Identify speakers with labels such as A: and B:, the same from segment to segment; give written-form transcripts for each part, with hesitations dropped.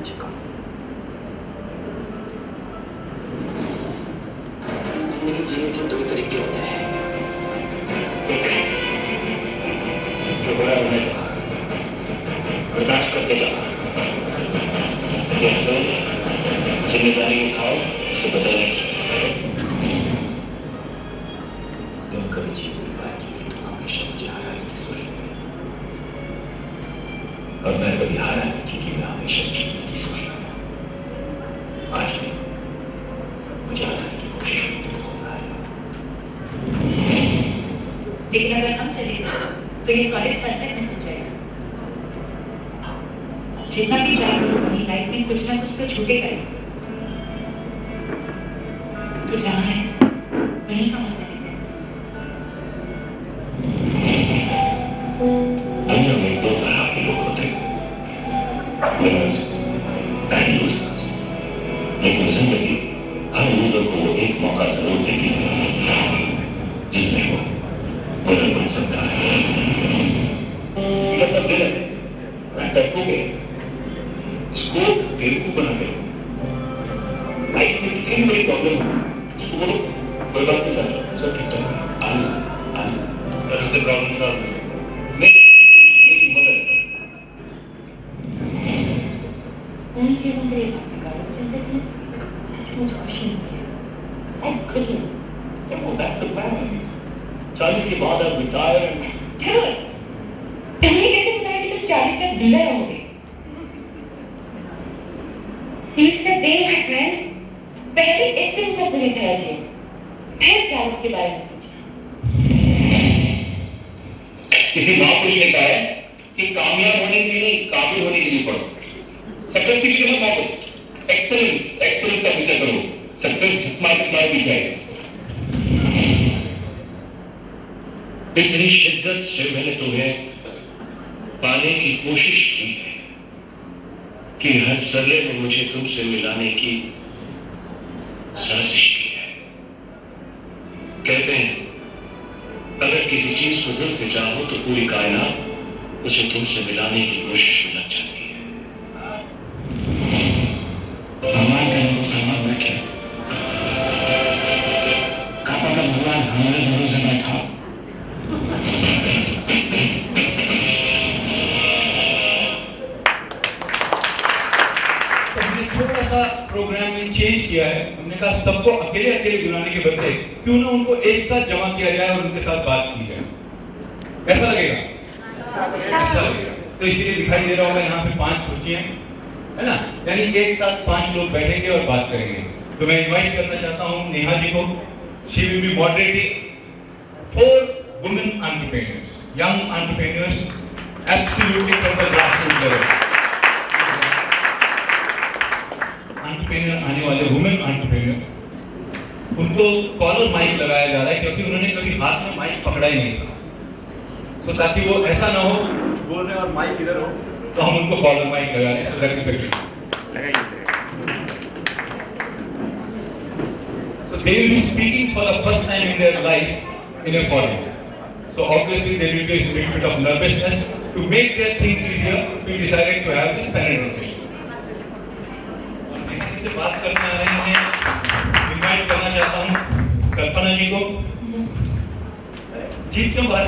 A: चुका हूं। जिंदगी जीने के 2 तरीके होते हैं, एक जो बुरा होने दो, बर्दाश्त करते जाओ, दूसरा जिम्मेदारी उठाओ उसे बदलने की। तुम कभी जीत नहीं पाएगी कि तुम हमेशा मुझे हराने की सोचते थे, और मैं कभी हारा नहीं थी कि मैं हमेशा जीतने की सोच रहा था। आज भी मुझे हराने की कोशिश में तुम खुद हारे हो।
B: लेकिन अगर हम चले तो ये सॉलिड सनसेट मिस हो जाएगा। जितना भी ट्राई करो अपनी लाइफ में कुछ ना कुछ तो छूटेगा ही। तो जहाँ है वहीं का मजा लेते हैं।
C: दुनिया में 2 तरह के लोग होते हैं, winners and losers। लेकिन जिंदगी हर लूजर को वो एक मौका जरूर देती है जिसमें वो विनर बन सकता है। जब तक विनर टक्कोगे इसको बेवकूफ बना के रखो। लाइफ में कितनी बड़ी प्रॉब्लम हो उसको बोलो कोई बात नहीं, समझो सब ठीक ठाक आने से उससे प्रॉब्लम सॉल्व नहीं। मदद
B: उन चीजों के लिए बात करो जिनसे कि सचमुच खुशी मिलती है और कुकिंग।
C: तो दैट्स द प्लान। 40 के बाद आप रिटायर
B: तुमने कैसे बताया कि तुम 40 तक जिंदा रहोगे? Seize the day my friend, पहले इस दिन तक पूरी तरह जियो, फिर 40 के बारे में सोचना।
C: किसी महापुरुष ने कहा है कि कामयाब होने के लिए काबिल होने के लिए पढ़ो। सक्सेस की पीछे मत भागो, एक्सेलेंस का पीछा करो। सक्सेस झक मार के तुम्हारे पीछे आएगा। इतनी शिद्दत से मैंने तुम्हें पाने की कोशिश की है कि हर जर्रे में मुझे तुमसे मिलाने की साजिश की है। कहते हैं अगर किसी चीज को दिल से चाहो तो पूरी कायनात उसे तुमसे मिलाने की कोशिश में लग जाती है। भगवान का मुसलमान बैठे का पता भगवान हमारे भरोसे बैठा।
D: थोड़ा सा प्रोग्राम में चेंज किया है। हमने कहा सबको अकेले अकेले बुलाने के बदले क्यों ना उनको एक साथ जमा किया जाए और उनके साथ बात की जाए। कैसा लगेगा? अच्छा लगेगा। तो इसीलिए दिखाई दे रहा होगा यहाँ पे 5 कुर्सियां है ना, यानी एक साथ 5 लोग बैठेंगे और बात करेंगे। तो मैं इनवाइट करना चाहता हूँ नेहा जी को। She will be moderating 4 women entrepreneurs, young entrepreneurs, absolutely from the grassroot level. Entrepreneur आने वाले वुमेन एंटरप्रेन्योर, उनको कॉलर माइक लगाया जा रहा है क्योंकि उन्होंने कभी हाथ में माइक पकड़ा ही नहीं था। सो ताकि वो ऐसा ना हो कुछ बोल रहे हैं और माइक इधर हो, तो हम उनको कॉलर माइक लगा रहे हैं। So that is the So they will be speaking for the first time in their life in a forum. So obviously there will be a little bit of nervousness. To make their things easier, we decided to have this panel discussion. से बात करने आ रहे हैं, invite करना चाहता हूँ कल्पना जी को। जीत क्यों बाहर?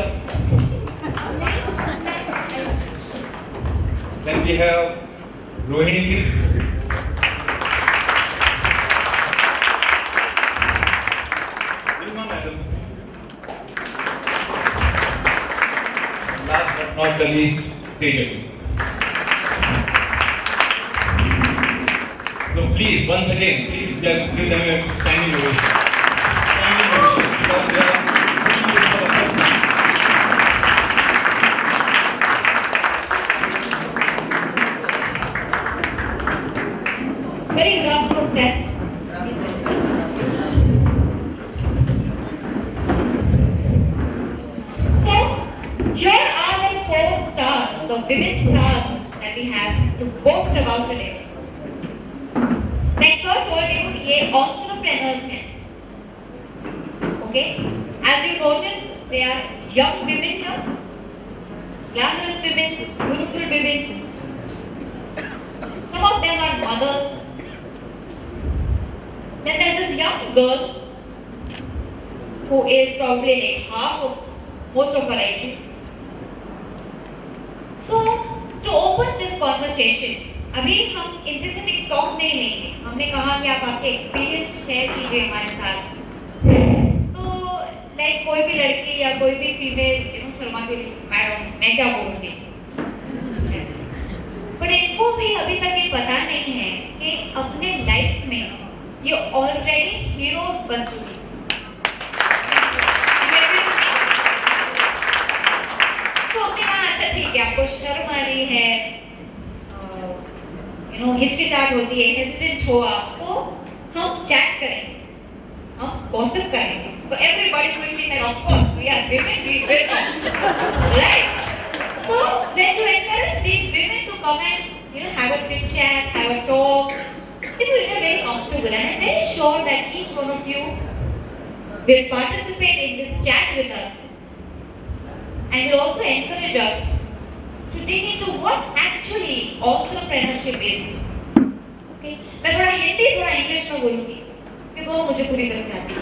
D: Then we have Rohini ji, madam, last but not the least, Tejal ji. So please, once again, please give them a standing ovation. Standing ovation, because they are doing this for the first time.
B: Very rough process. So, here are the 4 stars, the women stars that we have to boast about today. Next door told you ये entrepreneurs हैं. Okay? As you noticed, they are young women here, glamorous women, beautiful women. Some of them are mothers. Then there's this young girl who is probably like half of most of her ages. So to open this conversation, अभी हम इनसे सिर्फ एक talk नहीं लेंगे, हमने कहा कि आप आपके एक्सपीरियंस शेयर कीजिए हमारे साथ। तो लाइक कोई भी लड़की या कोई भी फीमेल शर्मा के लिए मैडम मैं क्या बोलूँगी, पर इनको भी अभी तक ये पता नहीं है कि अपने लाइफ में ये ऑलरेडी हीरोज बन चुकी हैं। तो हमने कहा अच्छा ठीक है, आपको शर्म आ रही है, हिचकिचाहट होती है, हेजिटेंट हो आप, तो हम चैट करेंगे, हम गॉसिप करेंगे। तो everybody quickly said of course we are women, we will talk, right? So when you encourage these women to come and have a chit chat, have a talk, they will get very comfortable, and I'm very sure that each one of you will participate in this chat with us and will also encourage us to dig into what actually entrepreneurship is. Okay? मैं थोड़ा हिंदी थोड़ा English में बोलूँगी क्योंकि दोनों मुझे पूरी तरह से आती है।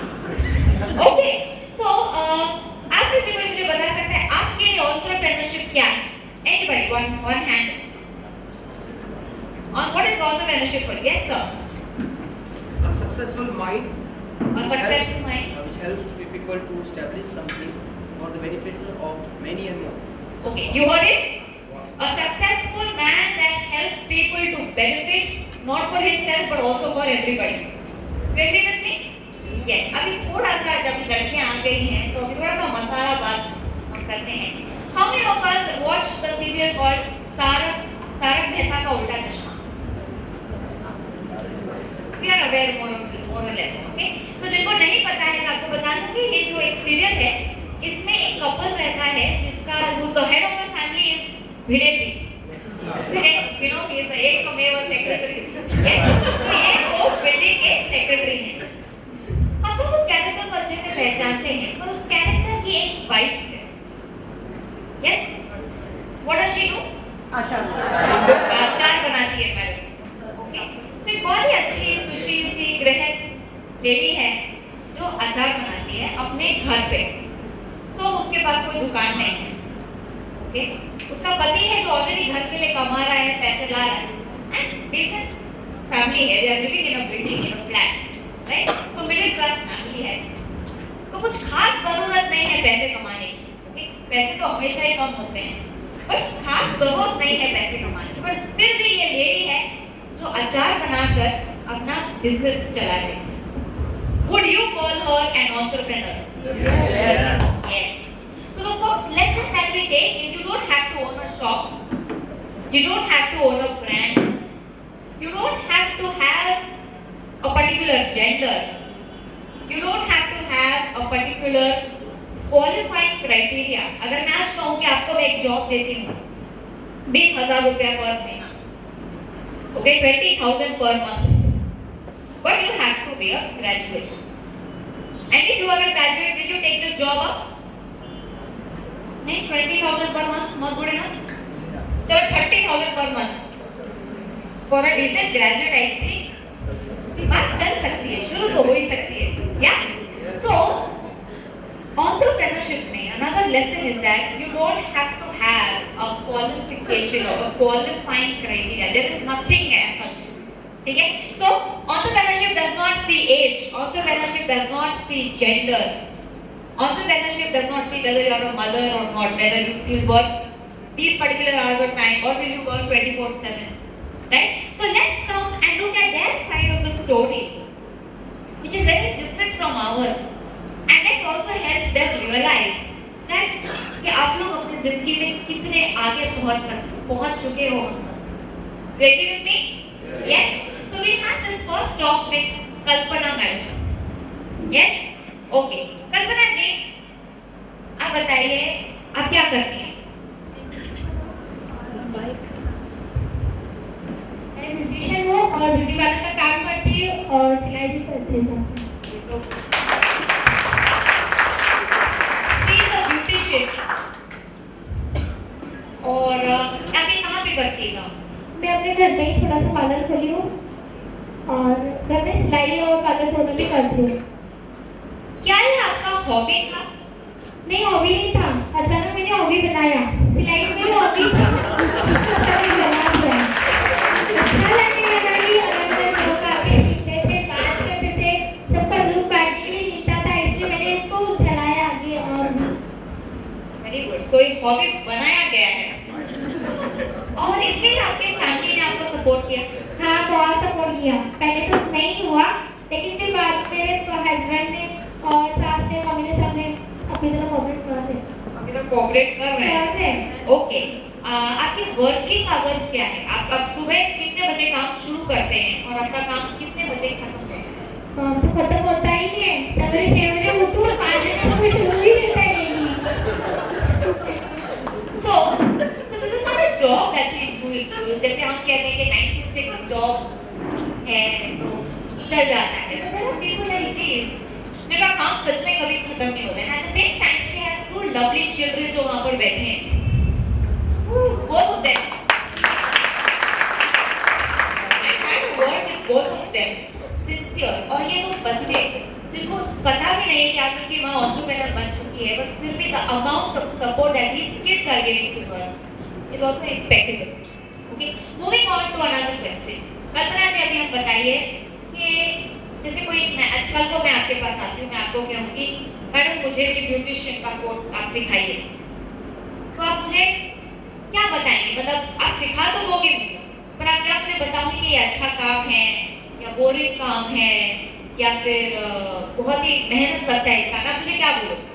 B: Okay, so आप में से कोई मुझे बता सकता है आपके लिए entrepreneurship क्या है? Anybody, one hand. What is entrepreneurship for you? Yes, sir.
E: A successful mind.
B: A successful mind.
E: Which helps people to establish something for the benefit of many and more.
B: Okay, you heard it? A successful man that helps people to benefit not for himself but also for everybody. You agree with me? Yes. अभी थोड़ा सा जब लड़कियां आ गई हैं तो अभी थोड़ा सा मसाला बात हम करते हैं. How many of us watched the serial called Tarak Mehta का उल्टा चश्मा? We are aware more or less. Okay? So जिनको नहीं पता है मैं आपको बता दूं कि ये जो एक सीरियल है इसमें एक कपल रहता है जिसका the head of the family is Bhide ji. he is the एकमेव सेक्रेटरी. तो ये वो बिल्डिंग के सेक्रेटरी हैं. हम सब उस कैरेक्टर को अच्छे से पहचानते हैं पर उस कैरेक्टर की एक वाइफ है. Yes? What does she do? अचार बनाती है मैडम. Okay? So एक बहुत ही अच्छी सुशील सी गृहस्थ लेडी है जो अचार बनाती है अपने घर पे. So उसके पास कोई दुकान नहीं है. Okay? उसका पति है जो ऑलरेडी घर के लिए कमा रहा है, पैसे ला रहा है, and decent family है, they are living in a building, in a flat, right? So middle class family है, तो कुछ खास जरूरत नहीं है पैसे कमाने की, okay? पैसे तो हमेशा ही कम होते हैं, but खास जरूरत नहीं है पैसे कमाने की, but फिर भी ये लेडी है जो अचार बनाकर अपना बिजनेस चला रही है. Would you call her an entrepreneur? Yes. Yes. So the first lesson that we take is you don't have to own a shop, you don't have to own a brand, you don't have to have a particular gender, you don't have to have a particular qualifying criteria. अगर मैं आज कहूँ कि आपको मैं एक job देती हूँ 20,000 रुपया पर महीना, okay, 20,000 per month, but you have to be a graduate. And if you are a graduate, will you take this job up? नहीं, 20,000 per month not good enough. चलो 30,000 per month. For a decent graduate, I think बात चल सकती है, शुरू तो हो ही सकती है. Yeah. So entrepreneurship में another lesson is that you don't have to have a qualification or a qualifying criteria. There is nothing as such. ठीक है? So entrepreneurship does not see age. Entrepreneurship does not see gender. Entrepreneurship does not see whether you are a mother or not, whether you will work these particular hours of time or will you work 24/7, right? So let's come and look at their side of the story, which is very different from ours, and let's also help them realize that कि आप लोग अपनी जिंदगी में कितने आगे पहुंच चुके हो हम सबसे. You agree with me? Yes. So we have this first talk with Kalpana madam. Yes? Okay. कल्पना जी, आप बताइए आप क्या करती हैं?
F: मैं ब्यूटिशियन हूँ और ब्यूटी पार्लर का काम करती हूँ और सिलाई भी करती हूँ.
B: So, she is a beautician. और आप ये कहाँ पे करती है काम?
F: मैं अपने घर में ही थोड़ा सा पार्लर खोली हूँ और घर में सिलाई और पार्लर दोनों भी करती हूँ।
B: क्या ये आपका हॉबी था?
F: नहीं, हॉबी नहीं था, अचानक मैंने हॉबी बनाया। सिलाई मेरी हॉबी था, कभी बना दिया। अच्छा लगने लगा कि अलग-अलग लोग आके मिलते थे, बात करते थे, सबका दुख बांटने के लिए मिलता था, इसलिए मैंने इसको चलाया आगे और भी।
B: Very good. सो एक हॉबी बनाया गया है और इसके लिए आपके फैमिली ने आपको सपोर्ट किया?
F: हाँ, बहुत सपोर्ट किया। पहले तो नहीं हुआ, लेकिन फिर बाद में मेरे हस्बैंड ने और सास ने, मम्मी ने, सबने अपनी तरफ कोऑपरेट कर रहे हैं।
B: अभी तो कोऑपरेट कर रहे हैं। ओके, आपके वर्किंग आवर्स क्या है? आप सुबह कितने बजे काम शुरू करते हैं और आपका काम कितने बजे खत्म होता है?
F: काम तो खत्म होता ही नहीं है। सवेरे 6 बजे उठूँ, 5 बजे तो शुरू ही रहता है daily.
B: So this is not a job that she is doing. जैसे हम कहते हैं कि 9 to 6 जॉब है तो चल जाता है, but there are people like this जिनका काम सच में कभी खत्म नहीं होता है। At the same time she has two lovely children जो वहाँ पर बैठे हैं। Both of them. I try to work with both of them. Sincere. और ये दो बच्चे जिनको पता भी नहीं कि आज उनकी माँ एंटरप्रेन्योर बन चुकी है, but फिर भी the amount of support that these kids are giving to her is also impeccable. Okay, moving on to another question. कल्पना जी, अभी हम बताइए कि जैसे कोई आजकल को मैं आपके पास आती हूँ, मैं आपको कहूँगी मैडम मुझे भी ब्यूटिशियन का कोर्स आप सिखाइए, तो आप मुझे क्या बताएंगे? मतलब आप सिखा तो दोगे मुझे, पर आप क्या मुझे बताओगे कि ये अच्छा काम है या बोरिंग काम है या फिर बहुत ही मेहनत लगता है इसका? आप मुझे क्या बोलोगे?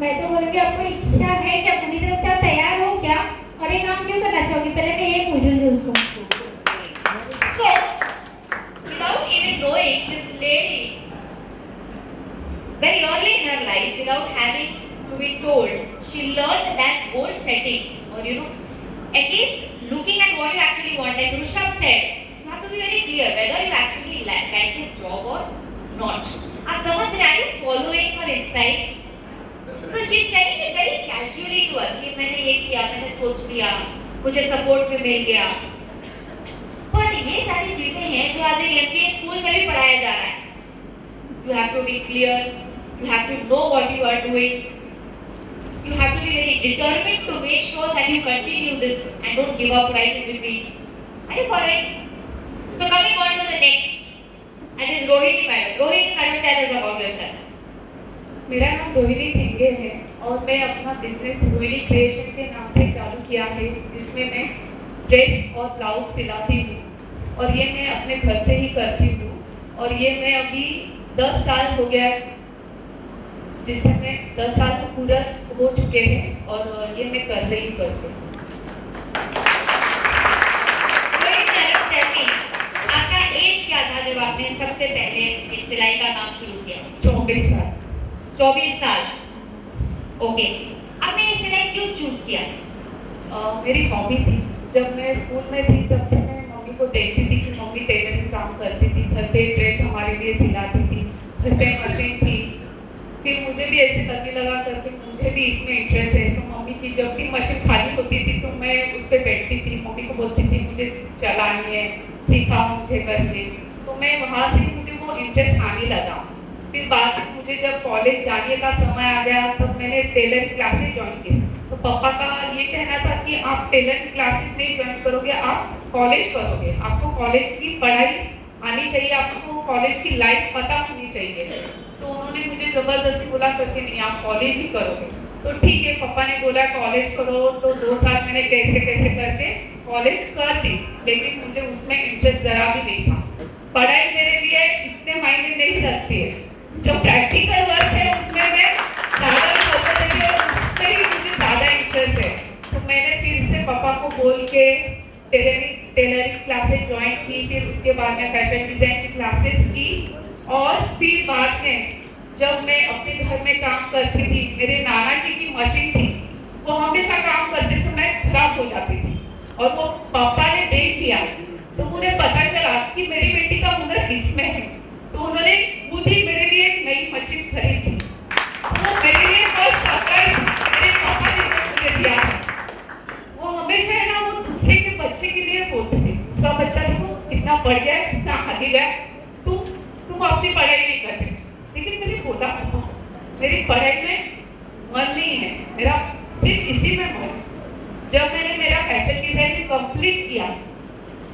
F: मैं तो बोलूँगी आपको इच्छा है क्या, पूरी तरफ से आप तैयार हो क्या, और ये काम क्यों करना चाहोगे? पहले मैं ये पूछूंगी उसको।
B: So, without even knowing this lady, very early in her life, without having to be told, she learned that goal setting, or at least looking at what you actually want. Like Rushabh said, you have to be very clear whether you actually like this job or not. आप समझ रहे हैं? Are you following her insights? So she's telling it very casually to us कि मैंने ये किया, मैंने सोच लिया, मुझे सपोर्ट भी मिल गया। पर ये सारी चीजें हैं जो आज एक MBA स्कूल में भी पढ़ाया जा रहा है। You have to be clear, you have to know what you are doing, you have to be very determined to make sure that you continue this and don't give up right in between. Are you following? So coming on to the next, that is Rohini madam. Rohini madam, tell us about yourself.
G: मेरा नाम रोहिणी ठेंगे है और मैं अपना business Rohini creation के नाम से चालू किया है, जिसमें मैं ड्रेस और ब्लाउज सिलाती हूँ और ये मैं अपने घर से ही करती हूँ। और ये मैं अभी 10 साल हो गया है, जिससे मैं 10 साल पूरा हो चुके हैं और ये मैं कर रही करती हूँ।
B: आपका एज क्या था जब आपने सबसे पहले इस सिलाई का काम शुरू किया?
G: 24 साल।
B: 24 साल। ओके, आपने ये सिलाई क्यों चूज किया?
G: मेरी हॉबी थी। जब मैं स्कूल में थी तब से मैं मम्मी को देखती थी कि मम्मी टेलरिंग काम करती थी, घर पे ड्रेस हमारे लिए सिलाती थी, घर पे मशीन थी। फिर मुझे भी ऐसे करने लगा करके मुझे भी इसमें इंटरेस्ट है, तो मम्मी की जब भी मशीन खाली होती थी तो मैं उस पर बैठती थी, मम्मी को बोलती थी मुझे चलानी है, सिखाओ मुझे करके। तो मैं वहाँ से मुझे वो इंटरेस्ट आने लगा। फिर बाद में मुझे जब कॉलेज जाने का समय आ गया तो मैंने टेलर क्लासेस ज्वाइन की। तो पापा का ये कहना था कि आप टेलर क्लासेस नहीं ज्वाइन करोगे, आप कॉलेज करोगे, आपको कॉलेज की पढ़ाई आनी चाहिए, आपको कॉलेज की लाइफ पता होनी चाहिए। तो उन्होंने मुझे ज़बरदस्ती बोला करके नहीं, आप कॉलेज ही करोगे। तो ठीक है, पापा ने बोला कॉलेज करो, तो 2 साल मैंने कैसे कैसे करके कॉलेज कर दी, लेकिन मुझे उसमें इंटरेस्ट ज़रा भी नहीं था। पढ़ाई मेरे लिए इतने मायने नहीं रखती है, जो प्रैक्टिकल वर्क है उसमें मैं ज़्यादा फोकस देती हूँ और उसमें ही मुझे ज़्यादा इंटरेस्ट है। तो मैंने फिर से पापा को बोल के टेलरिंग क्लासेस ज्वाइन की, फिर उसके बाद में फैशन डिज़ाइन की क्लासेस की। और फिर बाद में जब मैं अपने घर में काम करती थी, मेरे नाना जी की मशीन थी, वो हमेशा काम करते समय खराब हो जाती थी और वो पापा ने देख लिया। तो मुझे पता चला कि मेरी बेटी का हुनर इसमें है, तो उन्होंने खुद ही मेरे लिए एक नई मशीन खरीदी। वो मेरे लिए बस सरप्राइज मेरे पापा ने मुझे दिया। वो हमेशा है ना, वो दूसरे के बच्चे के लिए बोलते थे, मेरी पढ़ाई में मन नहीं है, मेरा सिर्फ इसी में मन है। जब मैंने मेरा फैशन डिजाइनिंग कंप्लीट किया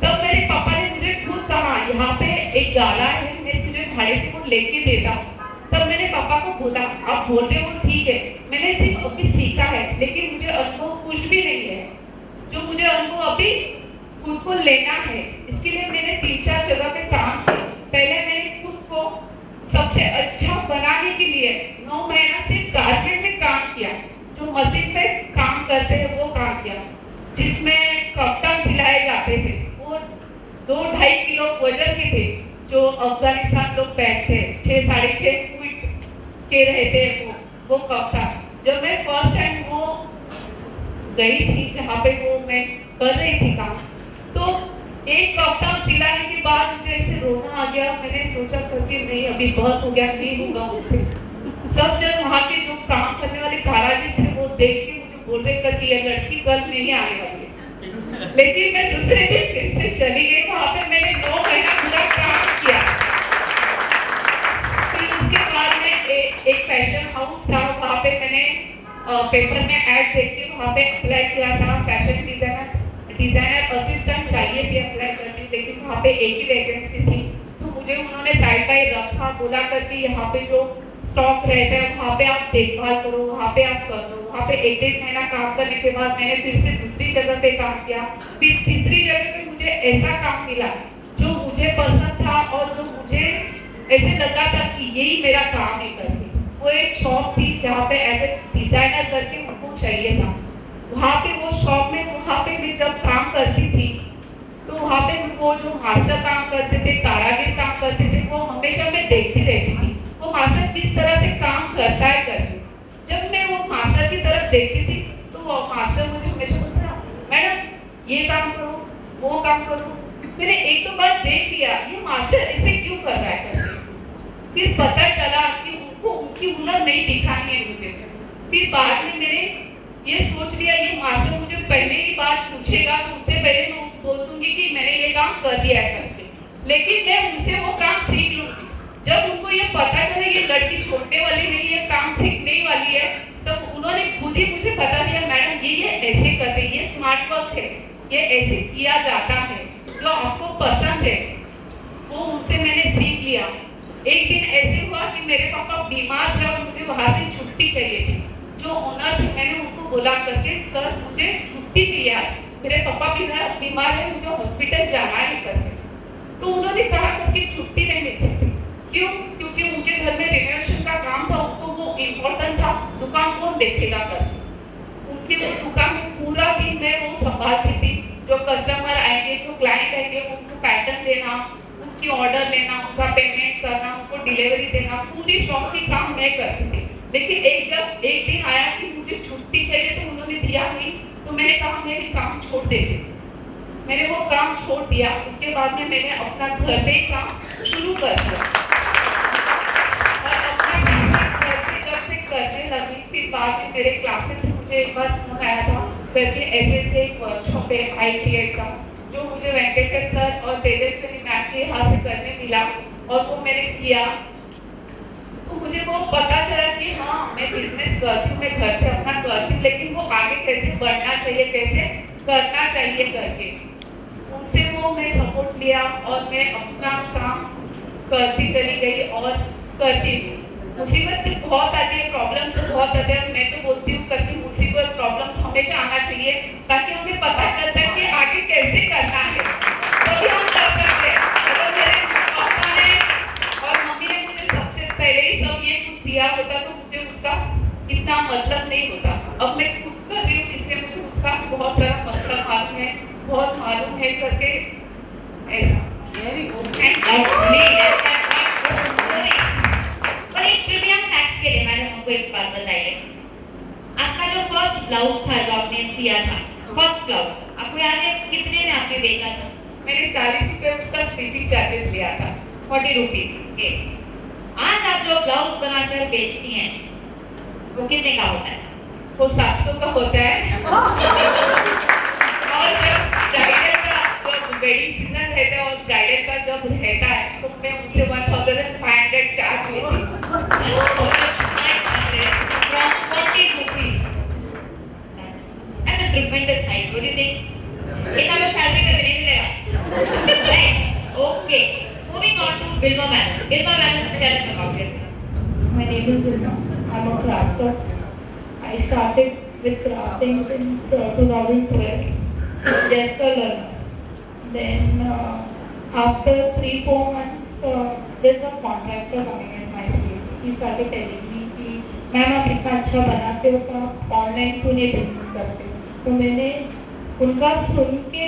G: तब मेरे पापा ने मुझे खुद कहा यहाँ पे एक गाला है, मैं तुझे भाड़े से वो लेके देता हूँ। तब मैंने पापा को बोला आप बोल रहे हो ठीक है, मैंने सिर्फ अभी सीखा है लेकिन मुझे अनुभव कुछ भी नहीं है, जो मुझे अनुभव अभी खुद को लेना है। इसके लिए मैंने 3-4 जगह पे काम किया। पहले मैंने खुद को सबसे अच्छा बनाने के लिए 9 महीना सिर्फ गारमेंट में काम किया, जो मशीन पे काम करते हैं वो काम किया, जिसमें कफ्तान सिलाए जाते थे। वो 2-2.5 किलो वजन के थे, जो अफगानिस्तान लोग पहनते हैं, 6-6.5 फीट के रहते हैं वो कफ्तान। जब मैं फर्स्ट टाइम वो गई थी जहाँ पे वो मैं कर रही थी काम, तो एक कफ्तान सिलाने के बाद मुझे ऐसे रोना आ गया। मैंने सोचा कि नहीं अभी बस हो गया, नहीं होगा मुझसे। सब जब वहाँ के जो काम करने वाले कारीगर थे वो देख के मुझे बोल रहे थे कि ये लड़की कल नहीं आने वाली है। लेकिन मैं दूसरे दिन फिर से चली गई, वहाँ पे मैंने 9 महीना पूरा काम किया। फिर उसके बाद में एक फैशन हाउस था, वहाँ पे मैंने पेपर में ऐड देख के वहाँ पे अप्लाई किया था। फैशन डिजाइनर असिस्टेंट चाहिए थी, अप्लाई करती, लेकिन वहाँ पे एक ही वैकेंसी थी। तो मुझे उन्होंने साइड बाय रखा, बोला करके यहाँ पे जो स्टॉक रहता है वहाँ पे आप देखभाल करो, वहाँ पे आप कर लो। वहाँ पे 1-1.5 महीना काम करने के बाद मैंने फिर से दूसरी जगह पे काम किया। फिर तीसरी जगह पे मुझे ऐसा काम मिला जो मुझे पसंद था और जो मुझे ऐसे लगा था कि यही मेरा काम है करके। वो एक शॉप थी जहाँ पे एज ए डिजाइनर करके उनको चाहिए था। वहाँ पे वो शॉप में वहाँ पे मैं जब काम करती थी तो वहाँ पे वो जो मास्टर काम करते थे, कारीगर काम करते थे, वो हमेशा मैं देखती रहती थी वो मास्टर किस तरह से काम करता है करके। जब मैं वो मास्टर की तरफ देखती थी तो वो मास्टर मुझे हमेशा बोलता मैडम ये काम करो, वो काम करो। मैंने एक तो बार देख लिया ये मास्टर ऐसे क्यों कर रहा है करके। फिर पता चला कि उनको उनकी हुनर नहीं दिखानी है मुझे। फिर बाद में मैंने ये सोच लिया ये मास्टर मुझे पहले ही बात पूछेगा तो उससे पहले मैं बोल दूंगी कि मैंने ये काम कर दिया है करके, लेकिन मैं उनसे वो काम सीख लूंगी। जब उनको ये पता चले ये लड़की छोड़ने वाली नहीं है, काम सीखने वाली है, तो उन्होंने खुद ही मुझे बता दिया मैडम ये ऐसे करते, ये स्मार्ट वर्क है, ये ऐसे किया जाता है, जो आपको पसंद है। वो उनसे मैंने सीख लिया। एक दिन ऐसे हुआ कि मेरे पापा बीमार थे और मुझे वहां से छुट्टी चाहिए थी। जो ओनर थे मैंने उनको बोला करके सर मुझे छुट्टी चाहिए आज, मेरे पापा बीमार है, मुझे हॉस्पिटल जाना है करके। तो उन्होंने कहा कि छुट्टी नहीं मिल सकती। क्यों? क्योंकि उनके घर में रिनोवेशन का काम था, उनको वो इम्पोर्टेंट था, दुकान कौन देखेगा करके। उनके वो दुकान में पूरा दिन मैं वो संभालती थी। जो कस्टमर आएंगे, जो क्लाइंट आएंगे, उनको पैटर्न देना, उनकी ऑर्डर लेना, उनका पेमेंट करना, उनको डिलीवरी देना, पूरी शॉप की काम मैं करती थी। लेकिन जब एक दिन आया कि मुझे छुट्टी चाहिए तो उन्होंने दिया नहीं, तो मैंने कहा मैं काम छोड़ देती। मैंने वो काम छोड़ दिया। उसके बाद में मैंने अपना घर पे काम शुरू कर दिया और अपना घर पे जब से करने लगी, फिर बाद में मेरे क्लासेस से मुझे एक बार फोन आया था करके ऐसे एक वर्कशॉप है ITI का, जो मुझे वेंकटेश सर और तेजस्वी मैम के यहाँ से करने मिला और वो मैंने किया। तो मुझे वो पता चला कि हाँ मैं बिजनेस करती हूँ, मैं घर पे अपना करती हूँ, लेकिन वो आगे कैसे बढ़ना चाहिए, कैसे करना चाहिए करके उनसे वो मैं सपोर्ट लिया और मैं अपना काम करती चली गई और करती हूँ। मुसीबत बहुत आती है, प्रॉब्लम्स बहुत आते हैं। मैं तो बोलती हूँ करके मुसीबत प्रॉब्लम्स हमेशा आना चाहिए ताकि हमें पता चलता है कि आगे कैसे करना है, तभी हम कर सकते हैं। अगर मेरे पापा ने और मम्मी ने मुझे सबसे पहले ही सब ये कुछ दिया होता तो मुझे उसका इतना मतलब नहीं होता। अब मैं खुद कर रही हूँ इसलिए मुझे उसका बहुत सारा मतलब मालूम है, बहुत मालूम है करके ऐसा।
B: पर एक ट्रिविया फैक्ट के लिए मैडम हमको एक बात बताइए, आपका जो फर्स्ट ब्लाउज था जो आपने सिया था, फर्स्ट ब्लाउज आपको याद है कितने में आपने बेचा था?
G: मैंने 40 रुपए उसका स्टिचिंग चार्जेस लिया था,
B: 40 रुपीज के। आज आप जो ब्लाउज बनाकर बेचती हैं वो कितने का होता है?
G: वो 700 का होता है। और जब ब्राइडल का जब वेडिंग सीजन रहता है और ब्राइडल का जब रहता है तो मैं उनसे 1500 चार्ज लेती हूँ।
B: recruitment is high. What do you think? इतना तो salary में भी नहीं मिलेगा. Right? Okay. Moving on to Bilma Madam. Bilma Madam, tell us about yourself.
F: My name is Vilma. I'm a crafter. I started with crafting since 2012. Just a learner. Then after 3-4 months, there's a contractor coming in my field. He started telling me कि ma'am आप इतना अच्छा बनाते हो तो आप online क्यों नहीं बिजनेस करते हो. तो मैंने उनका सुन के